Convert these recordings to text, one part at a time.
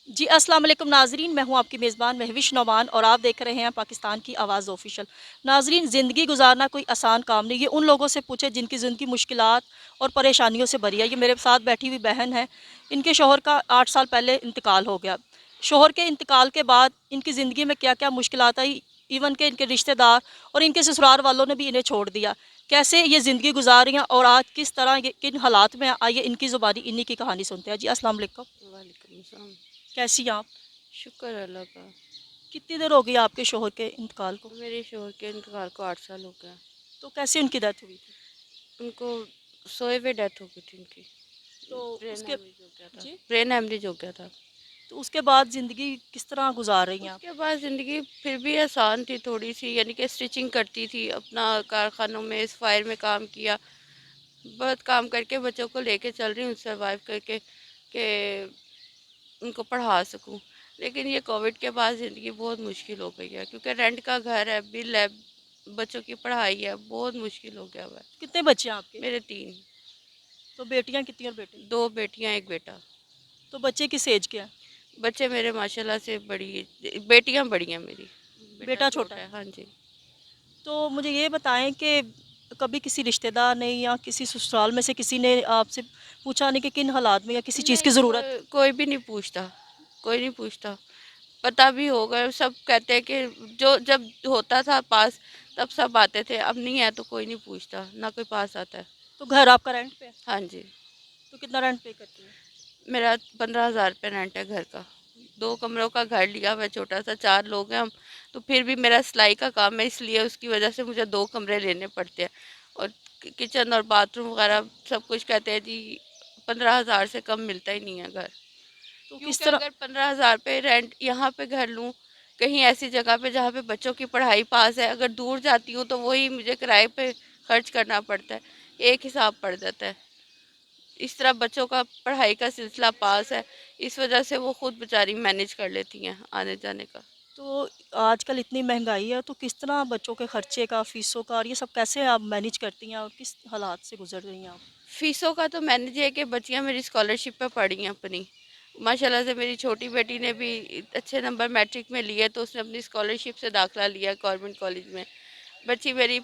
جی السلام علیکم ناظرین، میں ہوں آپ کی میزبان مہوش نعمان اور آپ دیکھ رہے ہیں پاکستان کی آواز آفیشل۔ ناظرین، زندگی گزارنا کوئی آسان کام نہیں، یہ ان لوگوں سے پوچھے جن کی زندگی مشکلات اور پریشانیوں سے بھری ہے۔ یہ میرے ساتھ بیٹھی ہوئی بہن ہے، ان کے شوہر کا 8 سال پہلے انتقال ہو گیا۔ شوہر کے انتقال کے بعد ان کی زندگی میں کیا کیا مشکلات آئی، ایون کہ ان کے رشتہ دار اور ان کے سسرال والوں نے بھی انہیں چھوڑ دیا، کیسے یہ زندگی گزار رہی ہیں اور آج کس طرح کن حالات میں، آئیے ان کی زبانی انہی کی کہانی سنتے ہیں۔ جی السلام علیکم، وعلیکم السلام۔ کیسی ہیں آپ؟ شکر اللہ کا۔ کتنی دیر ہو گئی آپ کے شوہر کے انتقال کو؟ میرے شوہر کے انتقال کو 8 سال ہو گیا۔ تو کیسے ان کی ڈیتھ ہوئی تھی؟ ان کو سوئے ہوئے ڈیتھ ہو گئی تھی ان کی۔ تو اس برین کے ہیمریج ہو گیا تھا، جی برین ہیمریج ہو گیا تھا۔ تو اس کے بعد زندگی کس طرح گزار رہی ہیں اس آپ؟ کے بعد زندگی پھر بھی آسان تھی تھوڑی سی، یعنی کہ اسٹیچنگ کرتی تھی، اپنا کارخانوں میں اس فائر میں کام کیا، بہت کام کر کے بچوں کو لے کے چل رہی ہوں سروائیو کر کے کہ ان کو پڑھا سکوں۔ لیکن یہ کووڈ کے بعد زندگی بہت مشکل ہو گئی ہے، کیونکہ رینٹ کا گھر ہے، بل ہے، بچوں کی پڑھائی ہے، بہت مشکل ہو گیا ہوا ہے۔ کتنے بچے ہیں آپ کے؟ میرے 3، تو بیٹیاں کتنی اور بیٹے؟ 2 بیٹیاں 1 بیٹا۔ تو بچے کس ایج کے ہیں؟ بچے میرے ماشاء اللہ سے بڑی، بیٹیاں بڑی ہیں میری، بیٹا بیٹا چھوٹا چھوٹا ہے۔ ہے؟ ہاں جی۔ تو مجھے یہ بتائیں کہ کبھی کسی رشتہ دار نے یا کسی سسرال میں سے کسی نے آپ سے پوچھا نہیں کہ کن حالات میں یا کسی چیز کی نہیں، ضرورت ہے؟ کوئی بھی نہیں پوچھتا، کوئی نہیں پوچھتا۔ پتہ بھی ہوگا، سب کہتے ہیں کہ جو جب ہوتا تھا پاس تب سب آتے تھے، اب نہیں ہے تو کوئی نہیں پوچھتا، نہ کوئی پاس آتا ہے۔ تو گھر آپ کا رینٹ پہ ہے؟ ہاں جی۔ تو کتنا رینٹ پے کرتی ہیں؟ میرا 15,000 روپے رینٹ ہے گھر کا۔ 2 کمروں کا گھر لیا ہوا ہے چھوٹا سا، 4 لوگ ہیں ہم، تو پھر بھی میرا سلائی کا کام ہے، اس لیے اس کی وجہ سے مجھے 2 کمرے لینے پڑتے ہیں، اور کچن اور باتھ روم وغیرہ سب کچھ کہتے ہیں جی 15,000 سے کم ملتا ہی نہیں ہے گھر۔ تو کس کیونکہ طرح؟ اگر 15,000 پہ رینٹ یہاں پہ گھر لوں کہیں ایسی جگہ پہ جہاں پہ بچوں کی پڑھائی پاس ہے، اگر دور جاتی ہوں تو وہی مجھے کرائے پہ خرچ کرنا پڑتا ہے، ایک حساب پڑ جاتا ہے۔ اس طرح بچوں کا پڑھائی کا سلسلہ پاس ہے، اس وجہ سے وہ خود بیچاری مینیج کر لیتی ہیں آنے جانے کا۔ تو آج کل اتنی مہنگائی ہے تو کس طرح بچوں کے خرچے کا، فیسوں کا اور یہ سب کیسے آپ مینیج کرتی ہیں اور کس حالات سے گزر رہی ہیں آپ؟ فیسوں کا تو مینیج ہے کہ بچیاں میری اسکالرشپ پہ پڑھی ہیں اپنی، ماشاء اللہ سے میری چھوٹی بیٹی نے بھی اچھے نمبر میٹرک میں لیے تو اس نے اپنی اسکالرشپ سے داخلہ لیا گورنمنٹ کالج میں۔ بچی میری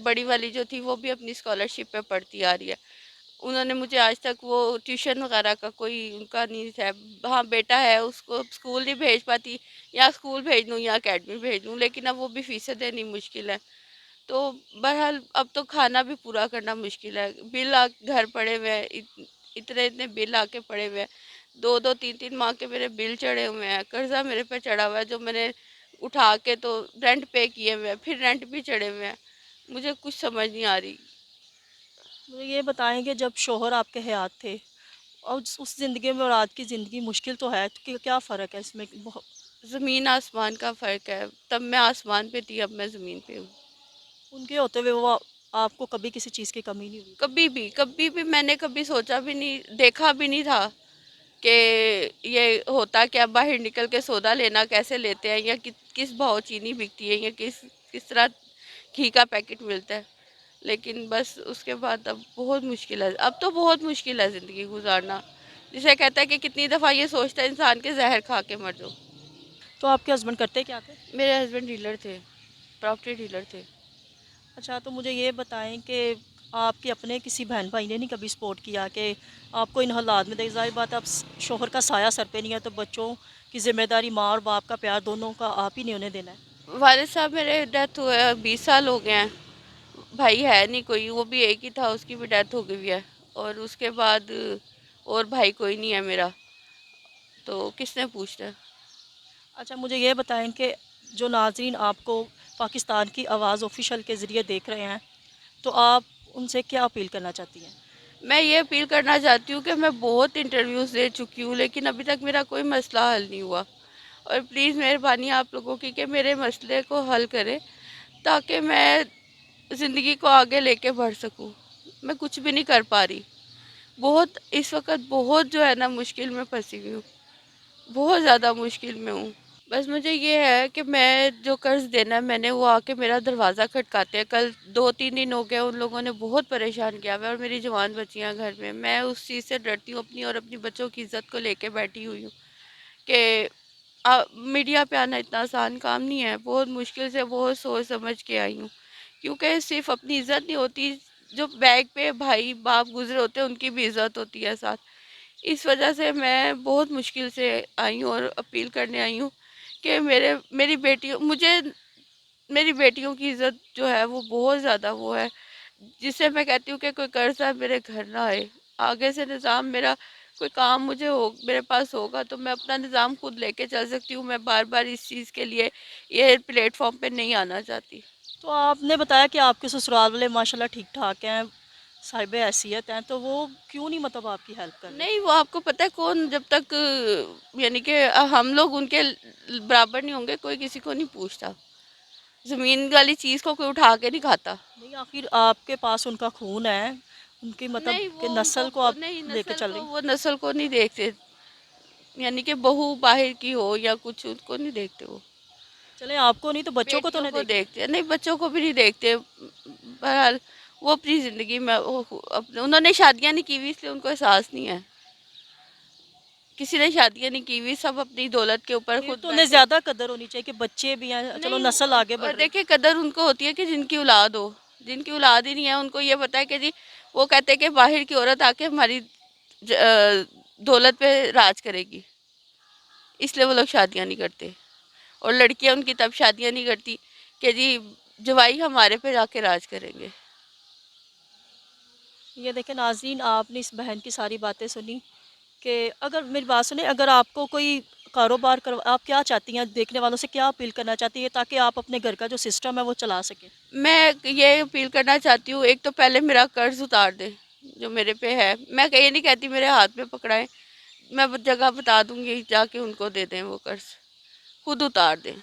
بڑی والی جو تھی وہ بھی اپنی اسکالرشپ پہ پڑھتی آ رہی ہے۔ انہوں نے مجھے آج تک وہ ٹیوشن وغیرہ کا کوئی ان کا نہیں ہے۔ ہاں بیٹا ہے، اس کو اسکول نہیں بھیج پاتی، یا اسکول بھیج دوں یا اکیڈمی بھیج دوں، لیکن اب وہ بھی فیسیں دینی مشکل ہے۔ تو بہرحال اب تو کھانا بھی پورا کرنا مشکل ہے، بل گھر پڑے ہوئے ہیں، اتنے اتنے بل آ کے پڑے ہوئے ہیں، 2 2 3 3 ماہ کے میرے بل چڑھے ہوئے ہیں، قرضہ میرے پہ چڑھا ہوا ہے جو میں نے اٹھا کے تو رینٹ پے کیے ہوئے ہیں، پھر رینٹ بھی چڑھے ہوئے ہیں، مجھے کچھ سمجھ نہیں آ رہی۔ مجھے یہ بتائیں کہ جب شوہر آپ کے حیات تھے اور اس زندگی میں اور آج کی زندگی مشکل تو ہے، تو کیا فرق ہے اس میں؟ بہت زمین آسمان کا فرق ہے، تب میں آسمان پہ تھی، اب میں زمین پہ ہوں۔ ان کے ہوتے ہوئے وہ آپ کو کبھی کسی چیز کی کمی نہیں ہوئی؟ کبھی بھی میں نے کبھی سوچا بھی نہیں، دیکھا بھی نہیں تھا کہ یہ ہوتا کہ اب باہر نکل کے سودا لینا کیسے لیتے ہیں، یا کس بھاؤ چینی بکتی ہے، یا کس طرح گھی کا پیکٹ ملتا ہے۔ لیکن بس اس کے بعد اب بہت مشکل ہے، اب تو بہت مشکل ہے زندگی گزارنا، جسے کہتا ہے کہ کتنی دفعہ یہ سوچتا ہے انسان کے زہر کھا کے مر جاؤ۔ تو آپ کے ہسبینڈ کرتے کیا تھے؟ میرے ہسبینڈ ڈیلر تھے، پراپرٹی ڈیلر تھے۔ اچھا، تو مجھے یہ بتائیں کہ آپ کے اپنے کسی بہن بھائی نے نہیں کبھی سپورٹ کیا کہ آپ کو ان حالات میں؟ دیکھ ظاہر بات ہے، اب شوہر کا سایہ سر پہ نہیں ہے تو بچوں کی ذمہ داری ماں اور باپ کا پیار دونوں کا آپ ہی نے انہیں دینا ہے۔ والد صاحب میرے ڈیتھ ہوئے 20 سال ہو گئے ہیں، بھائی ہے نہیں کوئی، وہ بھی ایک ہی تھا، اس کی بھی ڈیتھ ہو گئی ہے، اور اس کے بعد اور بھائی کوئی نہیں ہے میرا، تو کس نے پوچھنا ہے۔ اچھا، مجھے یہ بتائیں کہ جو ناظرین آپ کو پاکستان کی آواز آفیشل کے ذریعے دیکھ رہے ہیں تو آپ ان سے کیا اپیل کرنا چاہتی ہیں؟ میں یہ اپیل کرنا چاہتی ہوں کہ میں بہت انٹرویوز دے چکی ہوں، لیکن ابھی تک میرا کوئی مسئلہ حل نہیں ہوا، اور پلیز مہربانی آپ لوگوں کی کہ میرے مسئلے کو حل کریں تاکہ میں زندگی کو آگے لے کے بڑھ سکوں۔ میں کچھ بھی نہیں کر پا رہی، بہت اس وقت بہت جو ہے نا مشکل میں پھنسی ہوئی ہوں، بہت زیادہ مشکل میں ہوں۔ بس مجھے یہ ہے کہ میں جو قرض دینا ہے میں نے، وہ آ کے میرا دروازہ کھٹکاتے ہیں، کل 2 3 دن ہو گئے، ان لوگوں نے بہت پریشان کیا ہوا ہے، اور میری جوان بچیاں گھر میں، میں اس چیز سے ڈرتی ہوں اپنی اور اپنی بچوں کی عزت کو لے کے بیٹھی ہوئی ہوں کہ میڈیا پہ آنا اتنا آسان کام نہیں ہے، بہت مشکل سے بہت سوچ سمجھ کے آئی ہوں، کیونکہ صرف اپنی عزت نہیں ہوتی، جو بیک پہ بھائی باپ گزرے ہوتے ہیں ان کی بھی عزت ہوتی ہے ساتھ. اس وجہ سے میں بہت مشکل سے آئی ہوں اور اپیل کرنے آئی ہوں کہ میری بیٹیوں مجھے میری بیٹیوں کی عزت جو ہے وہ بہت زیادہ وہ ہے، جس سے میں کہتی ہوں کہ کوئی قرضہ میرے گھر نہ آئے. آگے سے نظام میرا کوئی کام میرے پاس ہوگا تو میں اپنا نظام خود لے کے چل سکتی ہوں. میں بار بار اس چیز کے لیے یہ پلیٹ فارم پہ نہیں آنا چاہتی. تو آپ نے بتایا کہ آپ کے سسرال والے ماشاءاللہ ٹھیک ٹھاک ہیں، صاحب حیثیت ہیں، تو وہ کیوں نہیں مطلب آپ کی ہیلپ کر رہے؟ نہیں، وہ آپ کو پتہ ہے کون، جب تک یعنی کہ ہم لوگ ان کے برابر نہیں ہوں گے کوئی کسی کو نہیں پوچھتا. زمین والی چیز کو کوئی اٹھا کے نہیں کھاتا. نہیں، آخر آپ کے پاس ان کا خون ہے، ان کی مطلب نہیں، کہ وہ ان کو نسل کو آپ نہیں، لے کے چل رہی وہ نسل کو نہیں دیکھتے، یعنی کہ بہو باہر کی ہو یا کچھ ان کو نہیں دیکھتے. وہ چلیں آپ کو نہیں تو بچوں کو تو بیٹیوں نہیں کو دیکھیں. دیکھتے ہیں، نہیں بچوں کو بھی نہیں دیکھتے. بہرحال وہ اپنی زندگی میں انہوں نے شادیاں نہیں کی ہوئی، اس لیے ان کو احساس نہیں ہے. کسی نے شادیاں نہیں کی ہوئی، سب اپنی دولت کے اوپر پھر خود تو انہیں بیٹھے. زیادہ قدر ہونی چاہیے کہ بچے بھی ہیں، چلو نہیں، نسل آگے بڑھ رہی. دیکھیں قدر ان کو ہوتی ہے کہ جن کی اولاد ہو. جن کی اولاد ہی نہیں ہے ان کو یہ پتہ ہے کہ جی، وہ کہتے ہیں کہ باہر کی عورت آ کے ہماری دولت پہ راج کرے گی، اس لیے وہ لوگ شادیاں نہیں کرتے. اور لڑکیاں ان کی تب شادیاں نہیں کرتی کہ جی جوائی ہمارے پہ جا کے راج کریں گے. یہ دیکھیں ناظرین، آپ نے اس بہن کی ساری باتیں سنی کہ اگر میری بات سنیں، اگر آپ کو کوئی کاروبار آپ کیا چاہتی ہیں، دیکھنے والوں سے کیا اپیل کرنا چاہتی ہیں تاکہ آپ اپنے گھر کا جو سسٹم ہے وہ چلا سکیں؟ میں یہ اپیل کرنا چاہتی ہوں، ایک تو پہلے میرا قرض اتار دیں جو میرے پہ ہے. میں یہ نہیں کہتی میرے ہاتھ میں پکڑائیں، میں جگہ بتا دوں گی، جا کے ان کو دے دیں وہ قرض، خود اتار دیں.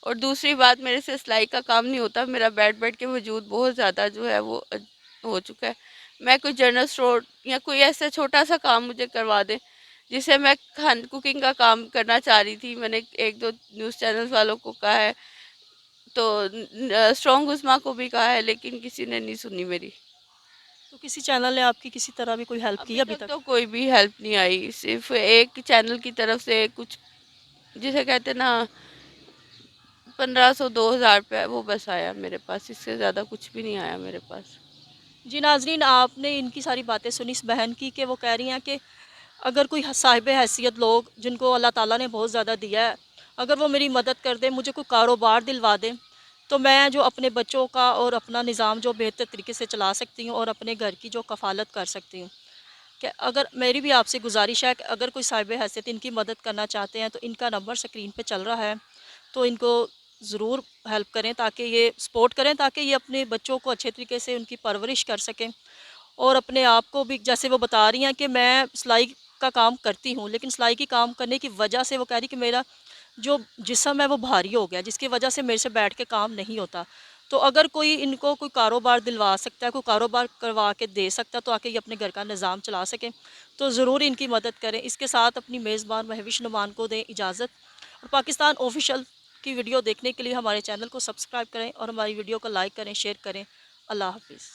اور دوسری بات، میرے سے سلائی کا کام نہیں ہوتا، میرا بیٹھ کے وجود بہت زیادہ جو ہے وہ ہو چکا ہے. میں کوئی جنرل اسٹور یا کوئی ایسا چھوٹا سا کام مجھے کروا دیں، جسے میں کوکنگ کا کام کرنا چاہ رہی تھی. میں نے ایک دو نیوز چینلز والوں کو کہا ہے، تو اسٹرانگ عظما کو بھی کہا ہے، لیکن کسی نے نہیں سنی میری. تو کسی چینل نے آپ کی کسی طرح بھی کوئی ہیلپ کی ابھی ابھی تک تک؟ تو کوئی بھی ہیلپ نہیں آئی. صرف ایک چینل کی طرف سے کچھ جسے کہتے نا 1500 2000 روپے، وہ بس آیا میرے پاس، اس سے زیادہ کچھ بھی نہیں آیا میرے پاس. جی ناظرین، آپ نے ان کی ساری باتیں سنی اس بہن کی کہ وہ کہہ رہی ہیں کہ اگر کوئی صاحب حیثیت لوگ جن کو اللہ تعالیٰ نے بہت زیادہ دیا ہے، اگر وہ میری مدد کر دیں، مجھے کوئی کاروبار دلوا دیں، تو میں جو اپنے بچوں کا اور اپنا نظام جو بہتر طریقے سے چلا سکتی ہوں اور اپنے گھر کی جو کفالت کر سکتی ہوں. کہ اگر میری بھی آپ سے گزارش ہے کہ اگر کوئی صاحب حیثیت ان کی مدد کرنا چاہتے ہیں تو ان کا نمبر سکرین پہ چل رہا ہے، تو ان کو ضرور ہیلپ کریں، تاکہ یہ سپورٹ کریں، تاکہ یہ اپنے بچوں کو اچھے طریقے سے ان کی پرورش کر سکیں اور اپنے آپ کو بھی. جیسے وہ بتا رہی ہیں کہ میں سلائی کا کام کرتی ہوں، لیکن سلائی کی کام کرنے کی وجہ سے وہ کہہ رہی کہ میرا جو جسم ہے وہ بھاری ہو گیا، جس کی وجہ سے میرے سے بیٹھ کے کام نہیں ہوتا. تو اگر کوئی ان کو کوئی کاروبار دلوا سکتا ہے، کوئی کاروبار کروا کے دے سکتا ہے، تو آکے یہ اپنے گھر کا نظام چلا سکیں، تو ضرور ان کی مدد کریں. اس کے ساتھ اپنی میزبان مہوش نعمان کو دیں اجازت، اور پاکستان آفیشیل کی ویڈیو دیکھنے کے لیے ہمارے چینل کو سبسکرائب کریں اور ہماری ویڈیو کو لائک کریں، شیئر کریں. اللہ حافظ.